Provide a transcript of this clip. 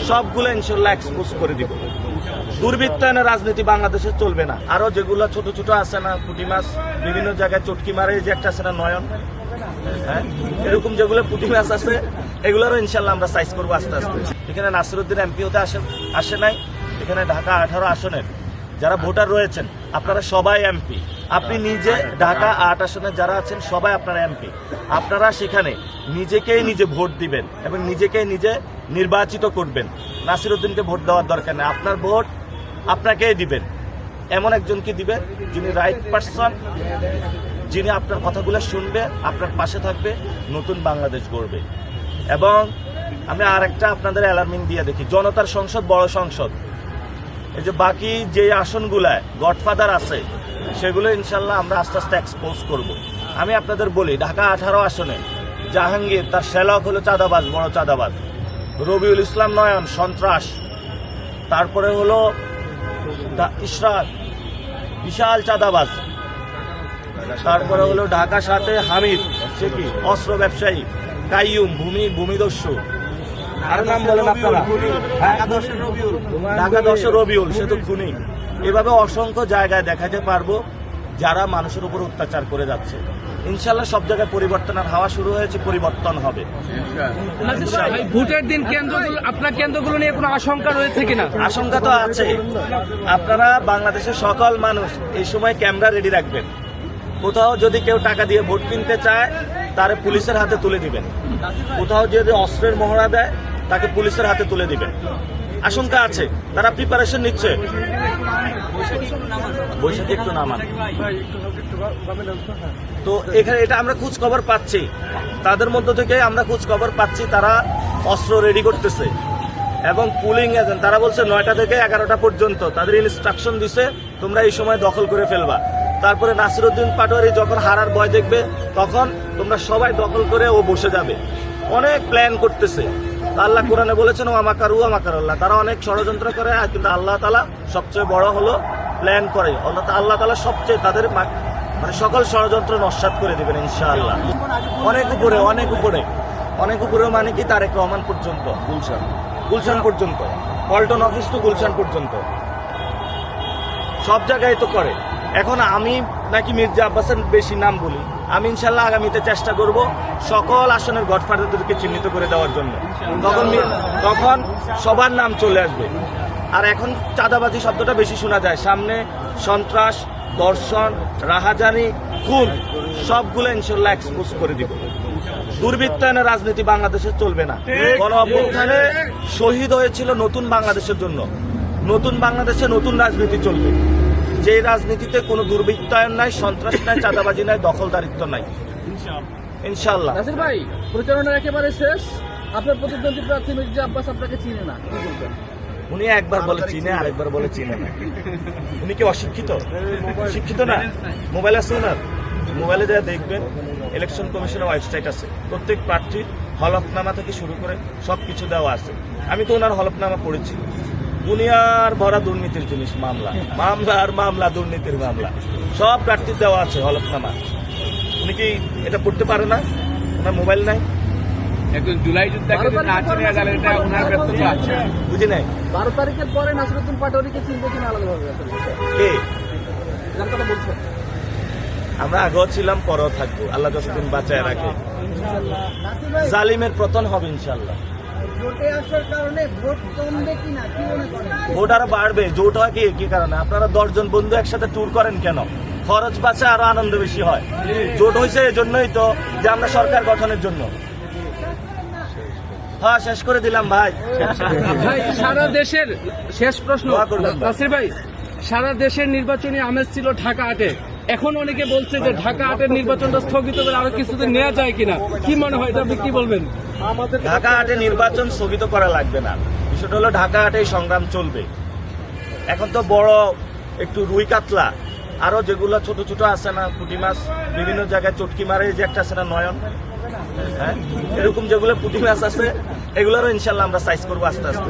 সবগুলো ইনশাল্লাহ এক্সপোজ করে দিব। দুর্বৃত্তায়নের রাজনীতি বাংলাদেশে চলবে না। আরো যেগুলো ছোট ছোট আছে না, পুঁটি মাছ বিভিন্ন জায়গায় চটকি মারে, যে একটা আছে না নয়ন, হ্যাঁ, এরকম যেগুলো পুঁটি মাছ আছে এগুলোরও ইনশাল্লাহ আমরা সাইজ করবো আস্তে আস্তে। এখানে নাসিরউদ্দিন এমপি হতে আসে নাই। এখানে ঢাকা 18 আসনের যারা ভোটার রয়েছেন আপনারা সবাই এমপি। আপনি নিজে ঢাকা 8 আসনে যারা আছেন সবাই আপনারা এমপি। আপনারা সেখানে নিজেকেই নিজে ভোট দিবেন এবং নিজেকেই নিজে নির্বাচিত করবেন। নাসিরউদ্দিনকে ভোট দেওয়ার দরকার নেই, আপনার ভোট আপনাকেই দিবেন। এমন একজনকে দিবেন যিনি রাইট পারসন, যিনি আপনার কথাগুলো শুনবে, আপনার পাশে থাকবে, নতুন বাংলাদেশ গড়বে। এবং আমি আরেকটা আপনাদের অ্যালার্মিং দিয়ে দেখি, জনতার সংসদ বড় সংসদ, এই যে বাকি যে আসনগুলায় গডফাদার আছে সেগুলো ইনশাল্লাহ আমরা আস্তে আস্তে এক্সপোজ করব। আমি আপনাদের বলি, ঢাকা 18 আসনে জাহাঙ্গীর তার শ্যালক হলো চাঁদাবাজ, বড় চাঁদাবাজ। রবিউল ইসলাম নয়ন সন্ত্রাস, তারপরে হলো ইশরাক বিশাল চাঁদাবাজ, তারপরে হলো ঢাকা 7 হামিদ, সে কি অস্ত্র ব্যবসায়ী, কাইয়ুম ভূমিদস্যু, আর নাম বলেন আপনারা, ঢাকা 10 রবিউল, সে তো খুনি। এভাবে অসংখ্য জায়গায় দেখাতে পারবো যারা মানুষের উপর অত্যাচার করে যাচ্ছে। ইনশাল্লাহ সব জায়গায় পরিবর্তনের হাওয়া শুরু হয়েছে, পরিবর্তন হবে। ভোটের দিন আপনার কেন্দ্রগুলো নিয়ে কোনো আশঙ্কা রয়েছে কিনা? আশঙ্কা তো আছে। আপনারা বাংলাদেশের সকল মানুষ এই সময় ক্যামেরা রেডি রাখবেন। কোথাও যদি কেউ টাকা দিয়ে ভোট কিনতে চায় তারে পুলিশের হাতে তুলে দিবেন। কোথাও যদি অস্ত্রের মহড়া দেয় তাকে পুলিশের হাতে তুলে দিবেন। আশঙ্কা আছে, তারা প্রিপারেশন নিচ্ছে। বৈশাখী একটু নামান। তো এখানে এটা আমরা খোঁজ খবর পাচ্ছি, তাদের মধ্য থেকে আমরা খোঁজ খবর পাচ্ছি তারা অস্ত্র রেডি করতেছে। এবং পুলিং এজেন্ট তারা বলছে 9টা থেকে 11টা পর্যন্ত তাদের ইনস্ট্রাকশন দিছে তোমরা এই সময় দখল করে ফেলবা। তারপরে নাসিরউদ্দিন পাটোয়ারি যখন হারার ভয় দেখবে তখন তোমরা সবাই দখল করে ও বসে যাবে। অনেক প্ল্যান করতেছে। আল্লাহ কোরআনে বলেছেন ও আমাকারু আমাকারুল্লাহ, তারা অনেক ষড়যন্ত্র করে, কিন্তু আল্লাহ তাআলা সবচেয়ে বড় হলো প্ল্যান করে। আল্লাহ তাআলা সবচেয়ে তাদের মানে সকল ষড়যন্ত্র নস্যাৎ করে দিবেন ইনশাআল্লাহ। অনেক উপরে অনেক উপরে অনেক উপরে মানে কি তারেক রহমান পর্যন্ত, গুলশান পর্যন্ত, পল্টন অফিস টু গুলশান পর্যন্ত সব জায়গায় তো করে। এখন আমি নাকি মির্জা আব্বাসের বেশি নাম বলি, আমি ইনশাল্লাহ আগামীতে চেষ্টা করব সকল আসনের গডফাদারদেরকে চিহ্নিত করে দেওয়ার জন্য। তখন সবার নাম চলে আসবে। আর এখন চাঁদাবাজি শব্দটা বেশি শোনা যায়, সামনে সন্ত্রাস, দর্শন, রাহাজানি, খুন সবগুলো ইনশাল্লাহ এক্সপোজ করে দিব। দুর্বৃত্তায়নের রাজনীতি বাংলাদেশে চলবে না। গণ অভ্যুত্থানে শহীদ হয়েছিল নতুন বাংলাদেশের জন্য। নতুন বাংলাদেশে নতুন রাজনীতি চলবে, যে রাজনীতিতে কোনো দুর্বৃত্তায়ন নাই, সন্ত্রাস নাই, চাঁদাবাজি নাই, দখলদারিত্ব নাই ইনশাআল্লাহ। নাসির ভাই, প্রচারণা একেবারে শেষ। আপনার প্রতিদ্বন্দ্বী প্রার্থী মির্জা আব্বাস আপনাকে চিনে না, কি বলবেন? উনি একবার বলে চিনে, আরেকবার বলে চিনে না। উনি কি অশিক্ষিত? শিক্ষিত না? মোবাইল আছে ওনার, মোবাইলে যা দেখবেন ইলেকশন কমিশনের ওয়েবসাইট আছে, প্রত্যেক প্রার্থীর হলফনামা থেকে শুরু করে সবকিছু দেওয়া আছে। আমি তো ওনার হলফনামা পড়েছি। দুনিয়ার ভরা দুর্নীতির জিনিস, মামলা আর মামলা, দুর্নীতির মামলা, সব প্রার্থীর দেওয়া আছে হলফনামা। উনি কি এটা পড়তে পারে না? ওনার মোবাইল নাই? জুলাই বুঝি নাই। 12 তারিখের পরে নাসিরউদ্দিন পাটোয়ারিকে চিনবে কিনা আলাদাভাবে কে বলছে? আমরা আগেও ছিলাম, পরেও থাকবো, আল্লাহ যতদিন বাঁচায় রাখে। জালিমের পতন হবে ইনশাল্লাহ। ভোট আরো বাড়বে। জোট হয় কি কারণে? আপনারা 10 জন বন্ধু একসাথে ট্যুর করেন কেন? খরচ বাঁচে, আরো আনন্দ বেশি হয়। জোট হয়েছে এজন্যই তো যে আমরা সরকার গঠনের জন্য। হ্যাঁ, শেষ করে দিলাম ভাই। সারা দেশের শেষ প্রশ্ন নাসির ভাই, সারা দেশের নির্বাচনী আমেজ ছিল ঢাকা 8-এ। এখন অনেকে বলছে যে ঢাকা 8-এর নির্বাচনটা স্থগিত করে আরো কিছুদিন নেওয়া যায় কিনা, কি মনে হয়? আপনি কি বলবেন? ঢাকা 8-এ নির্বাচন স্থগিত করা লাগবে না। বিষয়টা হলো ঢাকা 8-এই সংগ্রাম চলবে। এখন তো বড় একটু রুই কাতলা, আরো যেগুলো ছোট ছোট আছে না, পুঁটি মাছ বিভিন্ন জায়গায় চটকি মারে, যে একটা আছে না নয়ন, হ্যাঁ, এরকম যেগুলো পুঁটি মাছ আছে এগুলোরও ইনশাল্লাহ আমরা সাইজ করবো আস্তে আস্তে।